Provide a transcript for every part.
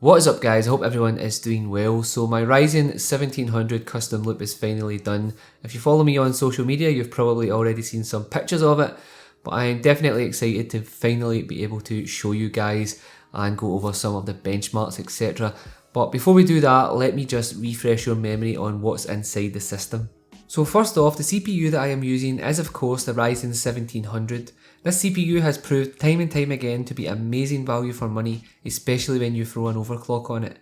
What is up guys, I hope everyone is doing well. So my Ryzen 1700 custom loop is finally done. If you follow me on social media, you've probably already seen some pictures of it, but I am definitely excited to finally be able to show you guys and go over some of the benchmarks, etc. But before we do that, let me just refresh your memory on what's inside the system. So first off, the CPU that I am using is of course the Ryzen 1700. This CPU has proved time and time again to be amazing value for money, especially when you throw an overclock on it.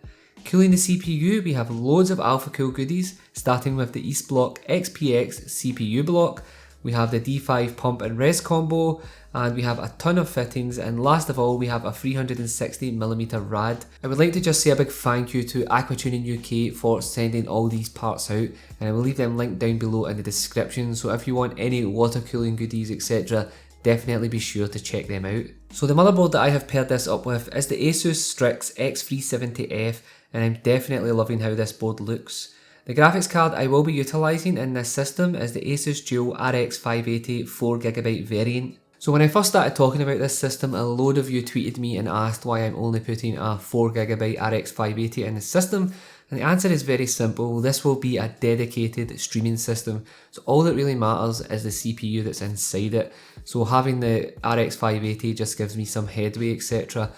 Cooling the CPU, we have loads of AlphaCool goodies, starting with the East Block XPX CPU block. We have the D5 pump and res combo, and we have a ton of fittings, and last of all we have a 360mm rad. I would like to just say a big thank you to Aquatuning UK for sending all these parts out, and I will leave them linked down below in the description, so if you want any water cooling goodies etc, definitely be sure to check them out. So the motherboard that I have paired this up with is the Asus Strix X370F, and I'm definitely loving how this board looks. The graphics card I will be utilising in this system is the Asus Dual RX 580 4GB variant. So when I first started talking about this system, a load of you tweeted me and asked why I'm only putting a 4GB RX 580 in the system, and the answer is very simple. This will be a dedicated streaming system, so all that really matters is the CPU that's inside it. So having the RX 580 just gives me some headway etc.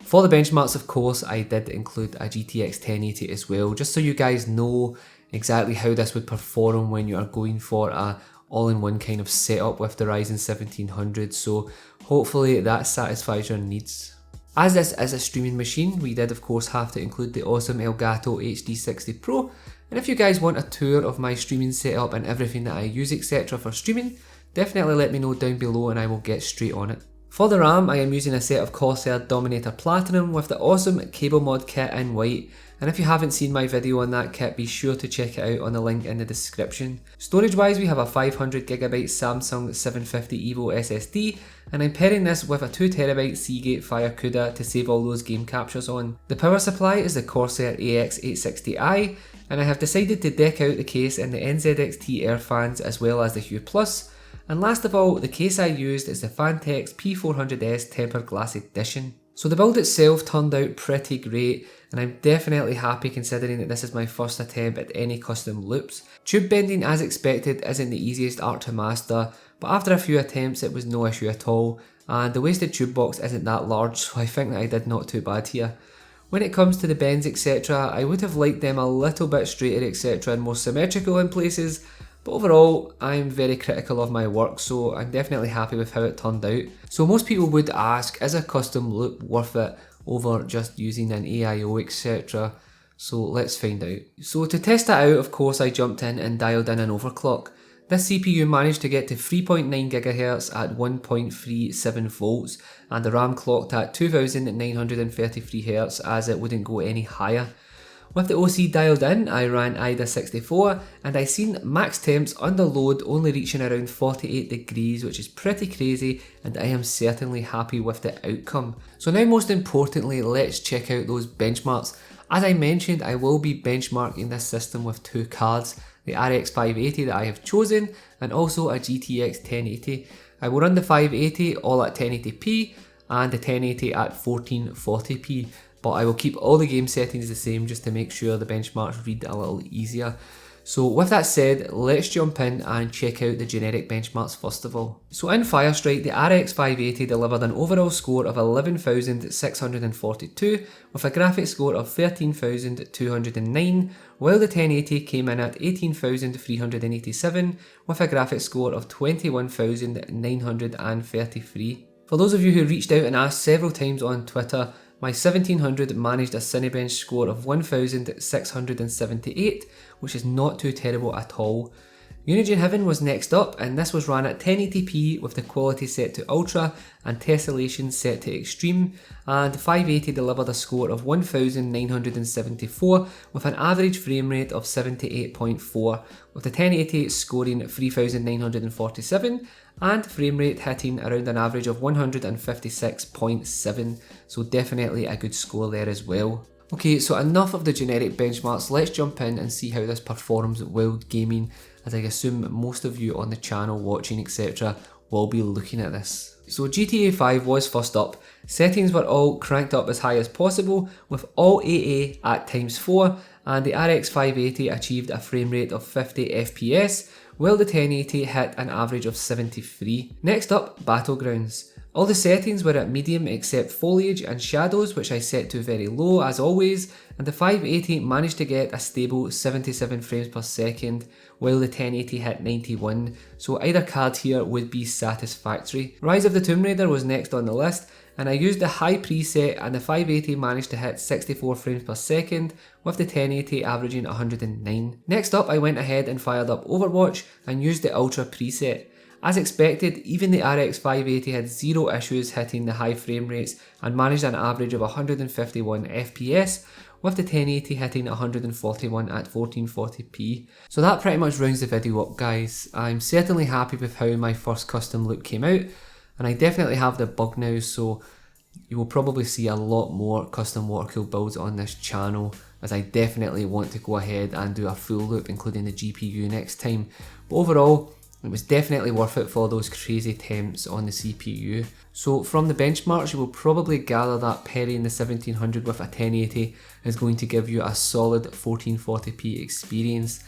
For the benchmarks of course I did include a GTX 1080 as well, just so you guys know exactly how this would perform when you are going for a all-in-one kind of setup with the Ryzen 1700, so hopefully that satisfies your needs. As this is a streaming machine, we did of course have to include the awesome Elgato HD60 Pro, and if you guys want a tour of my streaming setup and everything that I use etc for streaming, definitely let me know down below and I will get straight on it. For the RAM, I am using a set of Corsair Dominator Platinum with the awesome cable mod kit in white, and if you haven't seen my video on that kit, be sure to check it out on the link in the description. Storage wise, we have a 500GB Samsung 750 EVO SSD, and I'm pairing this with a 2TB Seagate Fire CUDA to save all those game captures on. The power supply is the Corsair AX860i, and I have decided to deck out the case in the NZXT Air fans as well as the Hue Plus. And last of all, the case I used is the Fantex P400S Tempered Glass Edition. So the build itself turned out pretty great, and I'm definitely happy considering that this is my first attempt at any custom loops. Tube bending as expected isn't the easiest art to master, but after a few attempts it was no issue at all, and the wasted tube box isn't that large, so I think that I did not too bad here. When it comes to the bends etc, I would have liked them a little bit straighter etc and more symmetrical in places, but overall, I'm very critical of my work, so I'm definitely happy with how it turned out. So most people would ask, is a custom loop worth it over just using an AIO etc? So let's find out. So to test that out, of course I jumped in and dialed in an overclock. This CPU managed to get to 3.9 GHz at 1.37 volts, and the RAM clocked at 2933 Hz as it wouldn't go any higher. With the OC dialed in, I ran IDA 64 and I seen max temps under load only reaching around 48 degrees, which is pretty crazy, and I am certainly happy with the outcome. So now most importantly, let's check out those benchmarks. As I mentioned, I will be benchmarking this system with two cards, the RX 580 that I have chosen and also a GTX 1080. I will run the 580 all at 1080p and the 1080 at 1440p. But I will keep all the game settings the same just to make sure the benchmarks read a little easier. So with that said, let's jump in and check out the generic benchmarks first of all. So in Firestrike, the RX 580 delivered an overall score of 11,642 with a graphics score of 13,209, while the 1080 came in at 18,387 with a graphics score of 21,933. For those of you who reached out and asked several times on Twitter, my 1700 managed a Cinebench score of 1678, which is not too terrible at all. Unigine Heaven was next up, and this was ran at 1080p with the quality set to ultra and tessellation set to extreme, and the 580 delivered a score of 1974 with an average frame rate of 78.4, with the 1080 scoring 3947 and frame rate hitting around an average of 156.7, so definitely a good score there as well. Okay, so enough of the generic benchmarks, let's jump in and see how this performs while gaming, as I assume most of you on the channel watching etc will be looking at this. So GTA 5 was first up. Settings were all cranked up as high as possible with all AA at ×4, and the RX 580 achieved a frame rate of 50 FPS, while the 1080 hit an average of 73. Next up, Battlegrounds. All the settings were at medium except foliage and shadows, which I set to very low as always, and the 580 managed to get a stable 77 frames per second, while the 1080 hit 91, so either card here would be satisfactory. Rise of the Tomb Raider was next on the list, and I used the high preset and the 580 managed to hit 64 frames per second, with the 1080 averaging 109. Next up, I went ahead and fired up Overwatch and used the Ultra preset. As expected, even the RX 580 had zero issues hitting the high frame rates and managed an average of 151 FPS, with the 1080 hitting 141 at 1440p. So that pretty much rounds the video up, guys. I'm certainly happy with how my first custom loop came out, and I definitely have the bug now, so you will probably see a lot more custom watercooled builds on this channel, as I definitely want to go ahead and do a full loop including the GPU next time. But overall, it was definitely worth it for those crazy temps on the CPU. So from the benchmarks, you will probably gather that pairing the 1700 with a 1080 is going to give you a solid 1440p experience.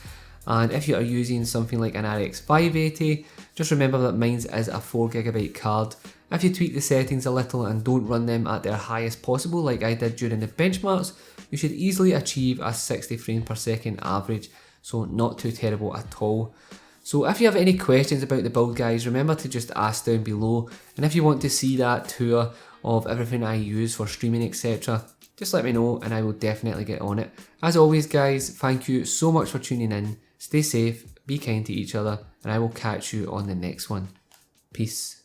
And if you are using something like an RX 580, just remember that mine is a 4GB card. If you tweak the settings a little and don't run them at their highest possible like I did during the benchmarks, you should easily achieve a 60 frames per second average, so not too terrible at all. So if you have any questions about the build, guys, remember to just ask down below, and if you want to see that tour of everything I use for streaming, etc., just let me know and I will definitely get on it. As always, guys, thank you so much for tuning in. Stay safe, be kind to each other, and I will catch you on the next one. Peace.